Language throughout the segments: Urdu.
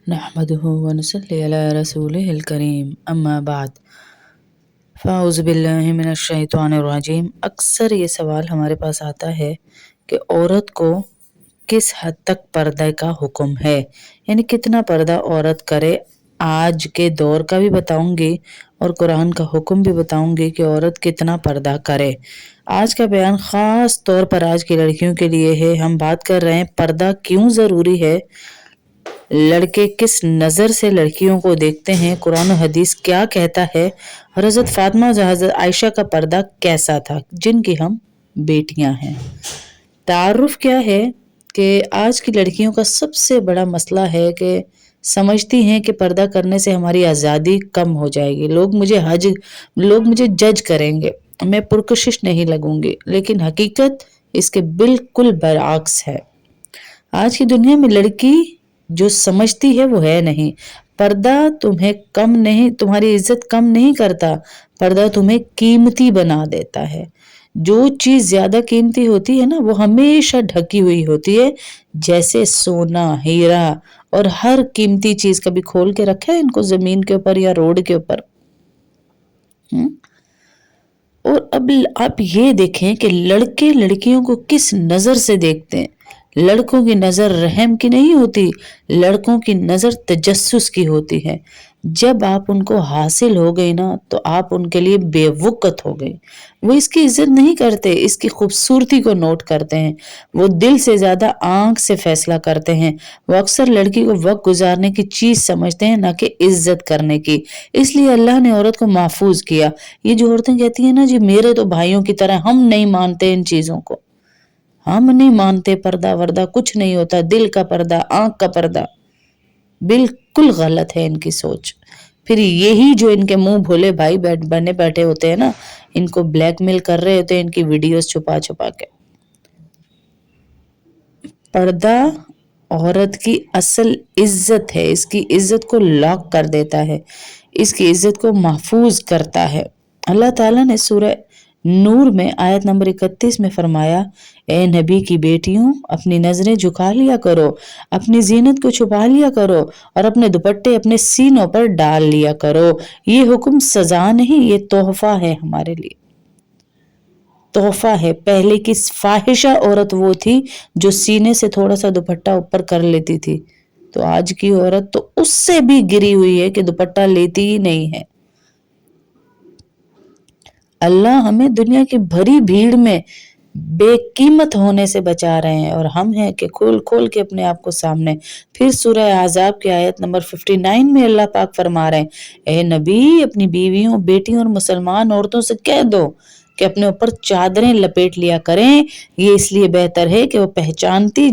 نحمده ونصلي على رسوله الکریم اما بعد فاعوذ باللہ من الشیطان الرجیم۔ اکثر یہ سوال ہمارے پاس آتا ہے کہ عورت کو کس حد تک پردہ کا حکم ہے، یعنی کتنا پردہ عورت کرے۔ آج کے دور کا بھی بتاؤں گی اور قرآن کا حکم بھی بتاؤں گی کہ عورت کتنا پردہ کرے۔ آج کا بیان خاص طور پر آج کی لڑکیوں کے لیے ہے۔ ہم بات کر رہے ہیں پردہ کیوں ضروری ہے، لڑکے کس نظر سے لڑکیوں کو دیکھتے ہیں، قرآن و حدیث کیا کہتا ہے، اور حضرت فاطمہ و حضرت عائشہ کا پردہ کیسا تھا جن کی ہم بیٹیاں ہیں۔ تعارف کیا ہے کہ آج کی لڑکیوں کا سب سے بڑا مسئلہ ہے کہ سمجھتی ہیں کہ پردہ کرنے سے ہماری آزادی کم ہو جائے گی، لوگ مجھے جج کریں گے، میں پرکشش نہیں لگوں گی، لیکن حقیقت اس کے بالکل برعکس ہے۔ آج کی دنیا میں لڑکی جو سمجھتی ہے وہ ہے نہیں۔ پردہ تمہاری عزت کم نہیں کرتا، پردہ تمہیں قیمتی بنا دیتا ہے۔ جو چیز زیادہ قیمتی ہوتی ہے نا وہ ہمیشہ ڈھکی ہوئی ہوتی ہے، جیسے سونا، ہیرا اور ہر قیمتی چیز کبھی کھول کے رکھا ہے ان کو زمین کے اوپر یا روڈ کے اوپر۔ اور اب آپ یہ دیکھیں کہ لڑکے لڑکیوں کو کس نظر سے دیکھتے ہیں۔ لڑکوں کی نظر رحم کی نہیں ہوتی، لڑکوں کی نظر تجسس کی ہوتی ہے۔ جب آپ ان کو حاصل ہو گئی نا تو آپ ان کے لیے بے وقت ہو گئی۔ وہ اس کی عزت نہیں کرتے، اس کی خوبصورتی کو نوٹ کرتے ہیں۔ وہ دل سے زیادہ آنکھ سے فیصلہ کرتے ہیں۔ وہ اکثر لڑکی کو وقت گزارنے کی چیز سمجھتے ہیں، نہ کہ عزت کرنے کی۔ اس لیے اللہ نے عورت کو محفوظ کیا۔ یہ جو عورتیں کہتی ہیں نا جی میرے تو بھائیوں کی طرح، ہم نہیں مانتے ان چیزوں کو، ہم نہیں مانتے، پردہ وردہ کچھ نہیں ہوتا، دل کا پردہ، آنکھ کا پردہ، بالکل غلط ہے ان کی سوچ۔ پھر یہی جو ان کے منہ بھولے بھائی بنے بیٹھے ہوتے ہیں نا، ان کو بلیک میل کر رہے ہوتے ہیں ان کی ویڈیوز چھپا چھپا کے۔ پردہ عورت کی اصل عزت ہے، اس کی عزت کو لاک کر دیتا ہے، اس کی عزت کو محفوظ کرتا ہے۔ اللہ تعالیٰ نے سورہ نور میں آیت نمبر 31 میں فرمایا، اے نبی کی بیٹیوں اپنی نظریں جھکا لیا کرو، اپنی زینت کو چھپا لیا کرو، اور اپنے دوپٹے اپنے سینوں پر ڈال لیا کرو۔ یہ حکم سزا نہیں، یہ تحفہ ہے ہمارے لیے، تحفہ ہے۔ پہلے کی فاحشہ عورت وہ تھی جو سینے سے تھوڑا سا دوپٹہ اوپر کر لیتی تھی، تو آج کی عورت تو اس سے بھی گری ہوئی ہے کہ دوپٹہ لیتی ہی نہیں ہے۔ اللہ ہمیں دنیا کی بھری بھیڑ میں بے قیمت ہونے سے بچا رہے ہیں، اور ہم ہیں کہ کھول کھول کے اپنے آپ کو سامنے۔ پھر سورہ احزاب کی آیت نمبر 59 میں اللہ پاک فرما رہے ہیں، اے نبی اپنی بیویوں، بیٹیوں اور مسلمان عورتوں سے کہہ دو کہ اپنے اوپر چادریں لپیٹ لیا کریں، یہ اس لیے بہتر ہے کہ وہ پہچانی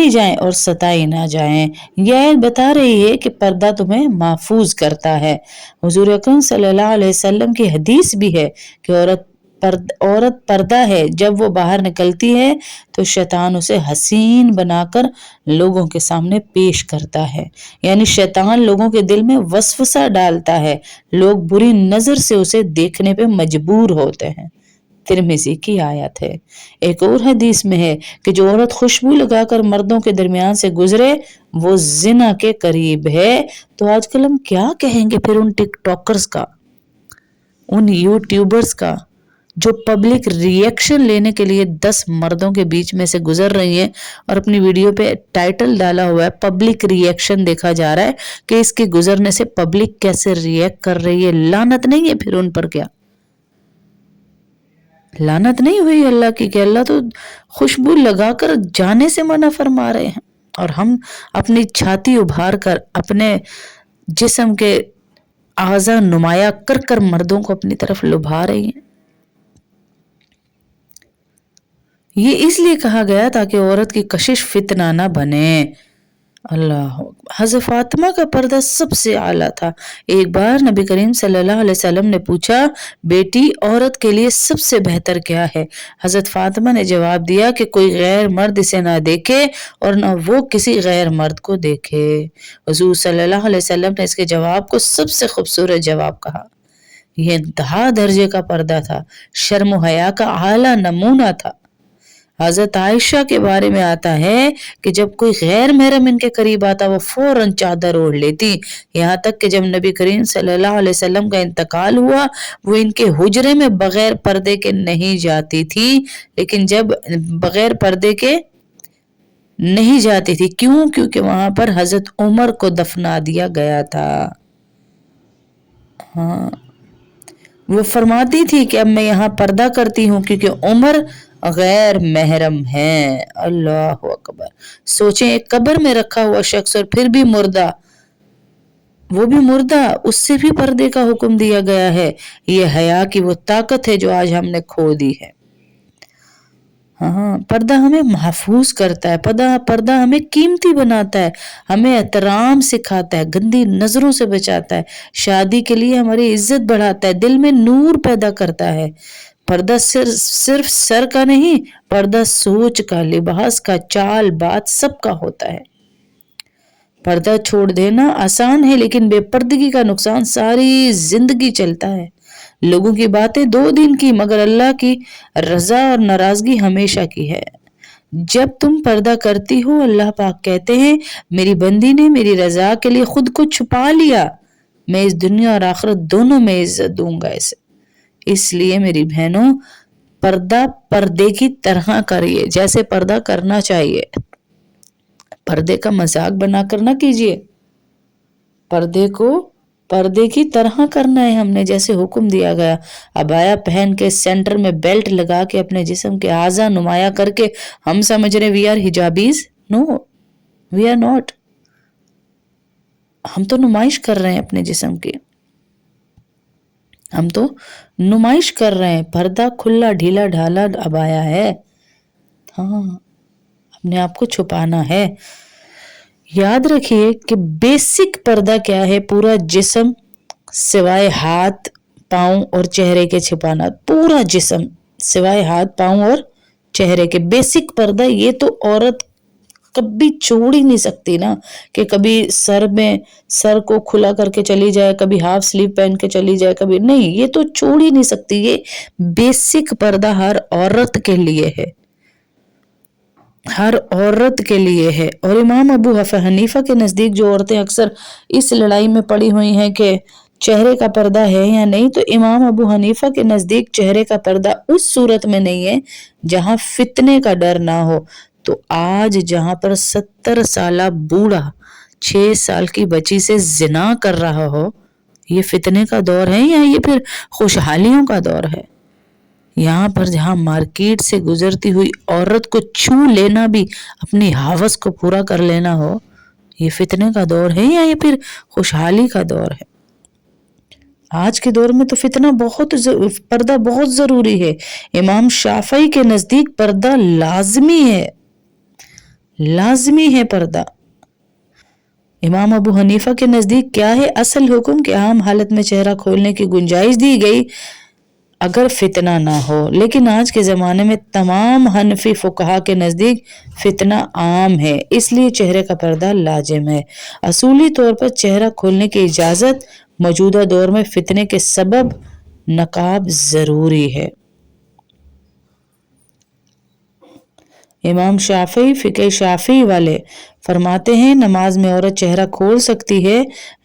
جائیں اور ستائی نہ جائیں۔ یہ آیت بتا رہی ہے کہ پردہ تمہیں محفوظ کرتا ہے۔ حضور اکرم صلی اللہ علیہ وسلم کی حدیث بھی ہے کہ عورت پردہ ہے، جب وہ باہر نکلتی ہے تو شیطان اسے حسین بنا کر لوگوں کے سامنے پیش کرتا ہے، یعنی شیطان لوگوں کے دل میں وسوسہ ڈالتا ہے، لوگ بری نظر سے اسے دیکھنے پہ مجبور ہوتے ہیں۔ ترمذی کی آیت ہے۔ ایک اور حدیث میں ہے کہ جو عورت خوشبو لگا کر مردوں کے درمیان سے گزرے وہ زنا کے قریب ہے۔ تو آج کل ہم کیا کہیں گے پھر ان ٹک ٹاکرز کا، ان یوٹیوبرز کا جو پبلک ریئیکشن لینے کے لیے 10 مردوں کے بیچ میں سے گزر رہی ہیں اور اپنی ویڈیو پہ ٹائٹل ڈالا ہوا ہے پبلک ریئیکشن، دیکھا جا رہا ہے کہ اس کے گزرنے سے پبلک کیسے ریئیکٹ کر رہی ہے۔ لعنت نہیں ہے پھر ان پر؟ کیا لعنت نہیں ہوئی اللہ کی کہ اللہ تو خوشبو لگا کر جانے سے منع فرما رہے ہیں، اور ہم اپنی چھاتی ابھار کر اپنے جسم کے اعضاء نمایاں کر کر مردوں کو اپنی طرف لبھا رہی ہیں۔ یہ اس لیے کہا گیا تاکہ عورت کی کشش فتنہ نہ بنے۔ اللہ حضرت فاطمہ کا پردہ سب سے اعلیٰ تھا۔ ایک بار نبی کریم صلی اللہ علیہ وسلم نے پوچھا، بیٹی عورت کے لیے سب سے بہتر کیا ہے؟ حضرت فاطمہ نے جواب دیا کہ کوئی غیر مرد اسے نہ دیکھے اور نہ وہ کسی غیر مرد کو دیکھے۔ حضور صلی اللہ علیہ وسلم نے اس کے جواب کو سب سے خوبصورت جواب کہا۔ یہ انتہا درجے کا پردہ تھا، شرم و حیا کا اعلیٰ نمونہ تھا۔ حضرت عائشہ کے بارے میں آتا ہے کہ جب کوئی غیر محرم ان کے قریب آتا وہ فوراً چادر اوڑھ لیتی، یہاں تک کہ جب نبی کریم صلی اللہ علیہ وسلم کا انتقال ہوا وہ ان کے حجرے میں بغیر پردے کے نہیں جاتی تھی، لیکن جب بغیر پردے کے نہیں جاتی تھی کیوں؟ کیونکہ وہاں پر حضرت عمر کو دفنا دیا گیا تھا۔ ہاں، وہ فرماتی تھی کہ اب میں یہاں پردہ کرتی ہوں کیونکہ عمر غیر محرم ہیں۔ اللہ اکبر! سوچیں، ایک قبر میں رکھا ہوا شخص اور پھر بھی مردہ، وہ بھی مردہ، اس سے بھی پردے کا حکم دیا گیا ہے۔ یہ حیا کی وہ طاقت ہے جو آج ہم نے کھو دی ہے۔ ہاں، پردہ ہمیں محفوظ کرتا ہے، پردہ ہمیں قیمتی بناتا ہے، ہمیں احترام سکھاتا ہے، گندی نظروں سے بچاتا ہے، شادی کے لیے ہماری عزت بڑھاتا ہے، دل میں نور پیدا کرتا ہے۔ پردہ صرف سر کا نہیں، پردہ سوچ کا، لباس کا، چال بات سب کا ہوتا ہے۔ پردہ چھوڑ دینا آسان ہے لیکن بے پردگی کا نقصان ساری زندگی چلتا ہے۔ لوگوں کی باتیں 2 دن کی مگر اللہ کی رضا اور ناراضگی ہمیشہ کی ہے۔ جب تم پردہ کرتی ہو اللہ پاک کہتے ہیں میری بندی نے میری رضا کے لیے خود کو چھپا لیا، میں اس دنیا اور آخرت دونوں میں عزت دوں گا اسے۔ اس لیے میری بہنوں، پردہ پردے کی طرح کریے جیسے پردہ کرنا چاہیے، پردے کا مذاق بنا کر نہ کیجیے، پردے کو پردے کی طرح کرنا ہے ہم نے جیسے حکم دیا گیا۔ عبایا پہن کے سینٹر میں بیلٹ لگا کے اپنے جسم کے اعضاء نمایاں کر کے ہم سمجھ رہے we are hijabis, no we are not. ہم تو نمائش کر رہے ہیں اپنے جسم کی، ہم تو نمائش کر رہے ہیں، پردہ کھلا ڈھیلا ڈھالا عبایا ہے، ہاں اپنے آپ کو چھپانا ہے۔ یاد رکھیے کہ بیسک پردہ کیا ہے؟ پورا جسم سوائے ہاتھ پاؤں اور چہرے کے چھپانا، پورا جسم سوائے ہاتھ پاؤں اور چہرے کے، بیسک پردہ یہ تو عورت کبھی چھوڑ ہی نہیں سکتی نا، کہ کبھی سر کو کھلا کر کے چلی جائے، کبھی ہاف سلیو پہن کے چلی جائے، کبھی نہیں، یہ تو چھوڑ ہی نہیں سکتی۔ یہ بیسک پردہ ہر عورت کے لیے ہے، ہر عورت کے لیے ہے۔ اور امام ابو حنیفہ کے نزدیک جو عورتیں اکثر اس لڑائی میں پڑی ہوئی ہیں کہ چہرے کا پردہ ہے یا نہیں، تو امام ابو حنیفہ کے نزدیک چہرے کا پردہ اس صورت میں نہیں ہے جہاں فتنے کا ڈر نہ ہو۔ تو آج جہاں پر 70 سالہ بوڑھا 6 سال کی بچی سے زنا کر رہا ہو، یہ فتنے کا دور ہے یا یہ پھر خوشحالیوں کا دور ہے؟ یہاں پر جہاں مارکیٹ سے گزرتی ہوئی عورت کو چھو لینا بھی اپنی ہوس کو پورا کر لینا ہو، یہ فتنے کا دور ہے یا یہ پھر خوشحالی کا دور ہے؟ آج کے دور میں تو پردہ بہت ضروری ہے۔ امام شافعی کے نزدیک پردہ لازمی ہے، لازمی ہے پردہ۔ امام ابو حنیفہ کے نزدیک کیا ہے اصل حکم؟ کہ عام حالت میں چہرہ کھولنے کی گنجائش دی گئی اگر فتنہ نہ ہو، لیکن آج کے زمانے میں تمام حنفی فقہا کے نزدیک فتنہ عام ہے، اس لیے چہرے کا پردہ لازم ہے۔ اصولی طور پر چہرہ کھولنے کی اجازت موجودہ دور میں فتنے کے سبب نقاب ضروری ہے۔ امام شافعی فقہ شافعی والے فرماتے ہیں نماز میں عورت چہرہ کھول سکتی ہے،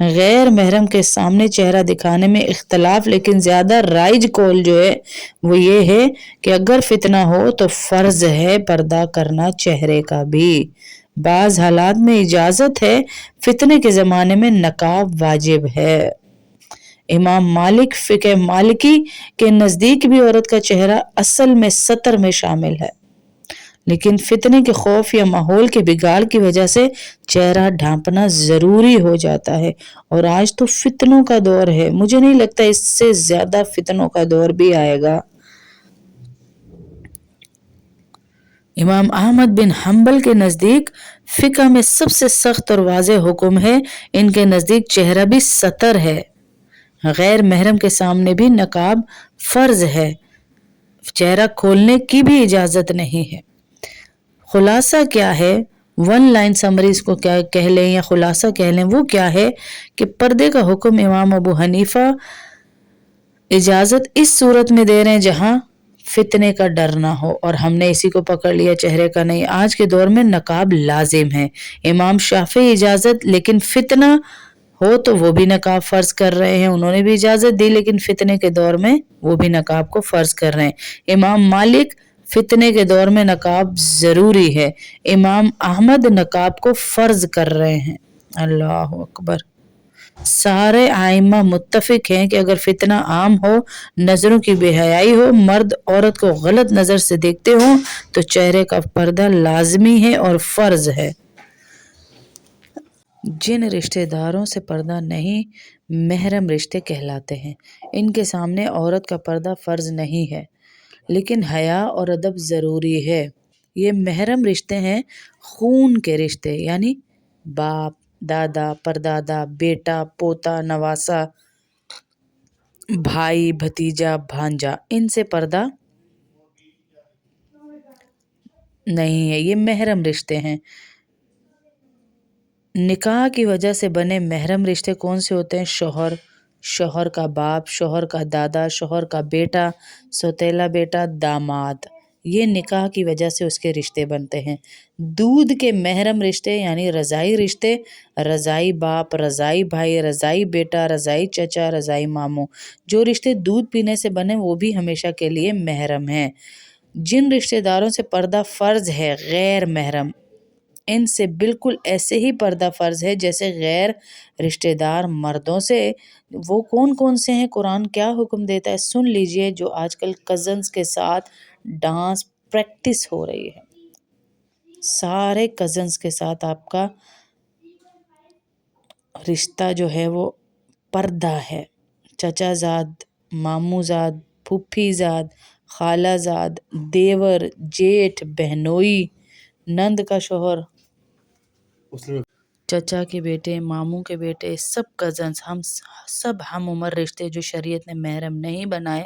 غیر محرم کے سامنے چہرہ دکھانے میں اختلاف، لیکن زیادہ رائج قول جو ہے وہ یہ ہے کہ اگر فتنہ ہو تو فرض ہے پردہ کرنا چہرے کا بھی۔ بعض حالات میں اجازت ہے، فتنے کے زمانے میں نقاب واجب ہے۔ امام مالک فقہ مالکی کے نزدیک بھی عورت کا چہرہ اصل میں ستر میں شامل ہے، لیکن فتنے کے خوف یا ماحول کے بگاڑ کی وجہ سے چہرہ ڈھانپنا ضروری ہو جاتا ہے۔ اور آج تو فتنوں کا دور ہے، مجھے نہیں لگتا اس سے زیادہ فتنوں کا دور بھی آئے گا۔ امام احمد بن حنبل کے نزدیک فقہ میں سب سے سخت اور واضح حکم ہے، ان کے نزدیک چہرہ بھی ستر ہے، غیر محرم کے سامنے بھی نقاب فرض ہے، چہرہ کھولنے کی بھی اجازت نہیں ہے۔ خلاصہ کیا ہے؟ 1 لائن سمری اس کو کیا کہہ لیں یا خلاصہ کہہ لیں، وہ کیا ہے کہ پردے کا حکم امام ابو حنیفہ اجازت اس صورت میں دے رہے ہیں جہاں فتنے کا ڈر نہ ہو اور ہم نے اسی کو پکڑ لیا چہرے کا نہیں۔ آج کے دور میں نقاب لازم ہے، امام شافعی اجازت، لیکن فتنہ ہو تو وہ بھی نقاب فرض کر رہے ہیں، انہوں نے بھی اجازت دی، لیکن فتنے کے دور میں وہ بھی نقاب کو فرض کر رہے ہیں۔ امام مالک فتنے کے دور میں نقاب ضروری ہے، امام احمد نقاب کو فرض کر رہے ہیں۔ اللہ اکبر۔ سارے ائمہ متفق ہیں کہ اگر فتنہ عام ہو، نظروں کی بے حیائی ہو، مرد عورت کو غلط نظر سے دیکھتے ہوں تو چہرے کا پردہ لازمی ہے اور فرض ہے۔ جن رشتہ داروں سے پردہ نہیں محرم رشتے کہلاتے ہیں، ان کے سامنے عورت کا پردہ فرض نہیں ہے، لیکن حیا اور ادب ضروری ہے۔ یہ محرم رشتے ہیں خون کے رشتے، یعنی باپ، دادا، پردادا، بیٹا، پوتا، نواسا، بھائی، بھتیجا، بھانجا، ان سے پردہ نہیں ہے، یہ محرم رشتے ہیں۔ نکاح کی وجہ سے بنے محرم رشتے کون سے ہوتے ہیں؟ شوہر، شوہر کا باپ، شوہر کا دادا، شوہر کا بیٹا، سوتیلا بیٹا، داماد، یہ نکاح کی وجہ سے اس کے رشتے بنتے ہیں۔ دودھ کے محرم رشتے یعنی رضاعی رشتے، رضاعی باپ، رضاعی بھائی، رضاعی بیٹا، رضاعی چچا، رضاعی ماموں، جو رشتے دودھ پینے سے بنے وہ بھی ہمیشہ کے لیے محرم ہیں۔ جن رشتے داروں سے پردہ فرض ہے غیر محرم، ان سے بالکل ایسے ہی پردہ فرض ہے جیسے غیر رشتہ دار مردوں سے۔ وہ کون کون سے ہیں؟ قرآن کیا حکم دیتا ہے سن لیجئے۔ جو آج کل کزنز کے ساتھ ڈانس پریکٹس ہو رہی ہے، سارے کزنز کے ساتھ آپ کا رشتہ جو ہے وہ پردہ ہے، چچا زاد، ماموں زاد، پھوپھی زاد، خالہ زاد، دیور، جیٹھ، بہنوئی، نند کا شوہر، چچا کے بیٹے، ماموں کے بیٹے، سب کزنز، ہم سب ہم عمر رشتے جو شریعت نے محرم نہیں بنائے،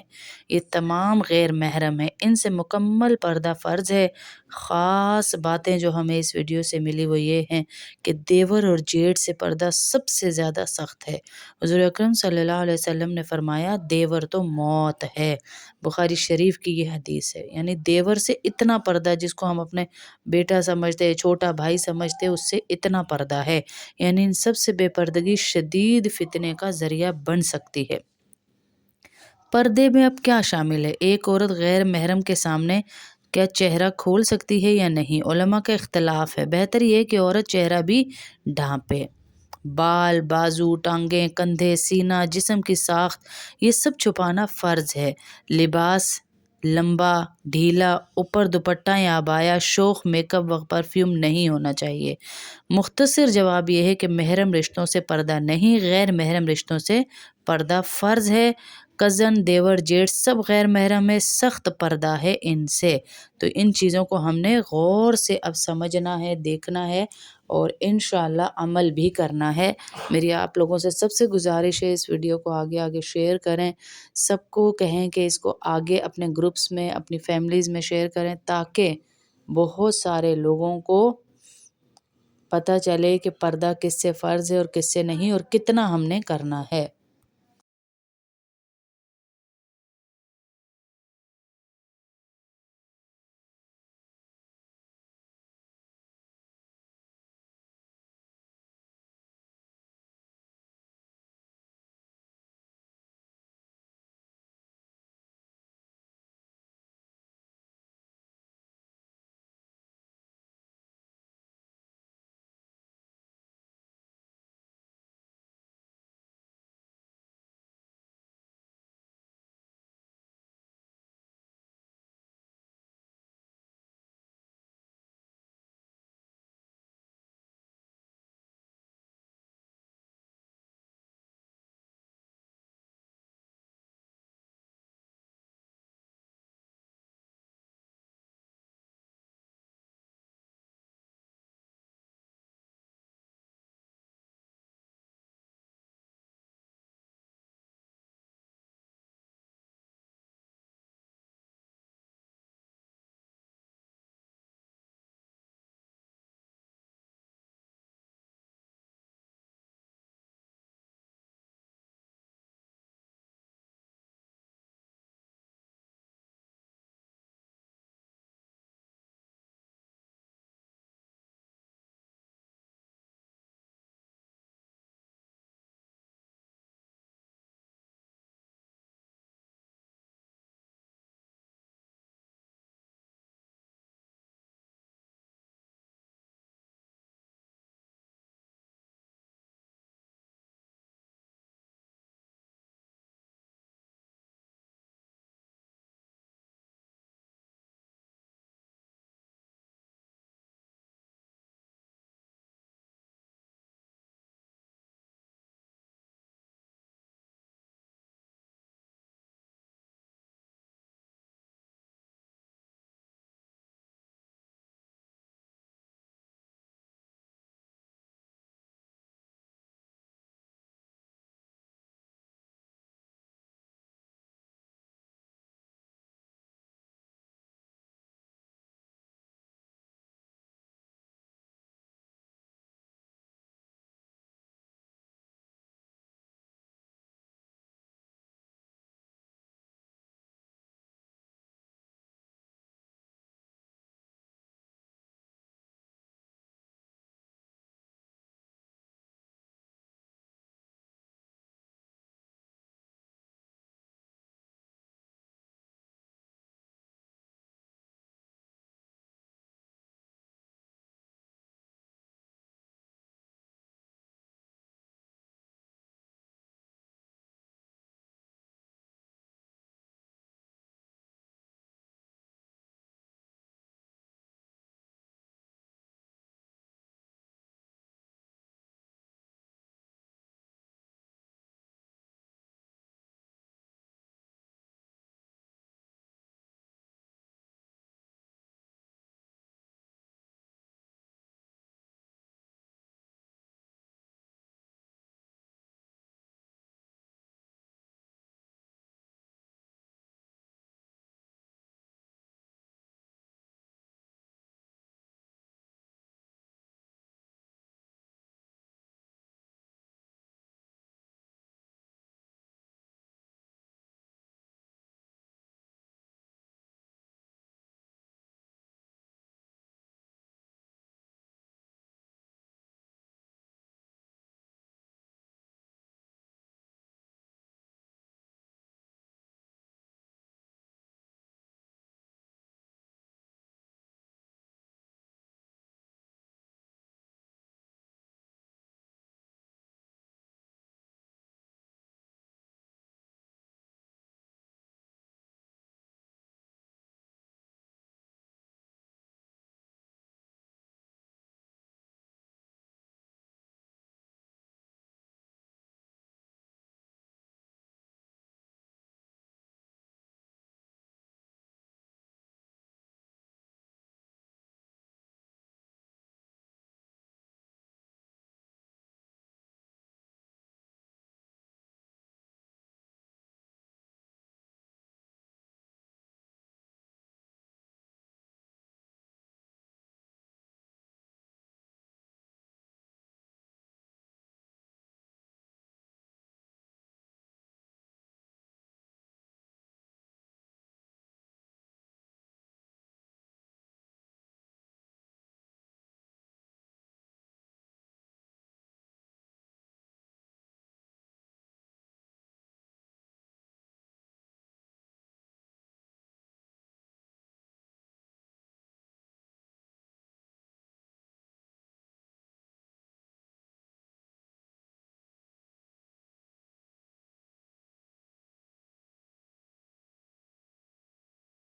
یہ تمام غیر محرم ہیں، ان سے مکمل پردہ فرض ہے۔ خاص باتیں جو ہمیں اس ویڈیو سے ملی وہ یہ ہیں کہ دیور اور جیٹھ سے پردہ سب سے زیادہ سخت ہے۔ حضور اکرم صلی اللہ علیہ وسلم نے فرمایا دیور تو موت ہے، بخاری شریف کی یہ حدیث ہے، یعنی دیور سے اتنا پردہ، جس کو ہم اپنے بیٹا سمجھتے، چھوٹا بھائی سمجھتے، اس سے اتنا پردہ ہے، یعنی ان سب سے بے پردگی شدید فتنے کا ذریعہ بن سکتی ہے۔ پردے میں اب کیا شامل ہے؟ ایک عورت غیر محرم کے سامنے کیا چہرہ کھول سکتی ہے یا نہیں؟ علماء کا اختلاف ہے، بہتر یہ کہ عورت چہرہ بھی ڈھانپے۔ بال، بازو، ٹانگیں، کندھے، سینہ، جسم کی ساخت، یہ سب چھپانا فرض ہے۔ لباس لمبا، ڈھیلا، اوپر دوپٹہ یا عبایا، شوخ میک اپ و پرفیوم نہیں ہونا چاہیے۔ مختصر جواب یہ ہے کہ محرم رشتوں سے پردہ نہیں، غیر محرم رشتوں سے پردہ فرض ہے۔ کزن، دیور، جیٹھ سب غیر محرم ہے، سخت پردہ ہے ان سے۔ تو ان چیزوں کو ہم نے غور سے اب سمجھنا ہے، دیکھنا ہے اور انشاءاللہ عمل بھی کرنا ہے۔ میری آپ لوگوں سے سب سے گزارش ہے اس ویڈیو کو آگے آگے شیئر کریں، سب کو کہیں کہ اس کو آگے اپنے گروپس میں، اپنی فیملیز میں شیئر کریں، تاکہ بہت سارے لوگوں کو پتہ چلے کہ پردہ کس سے فرض ہے اور کس سے نہیں، اور کتنا ہم نے کرنا ہے۔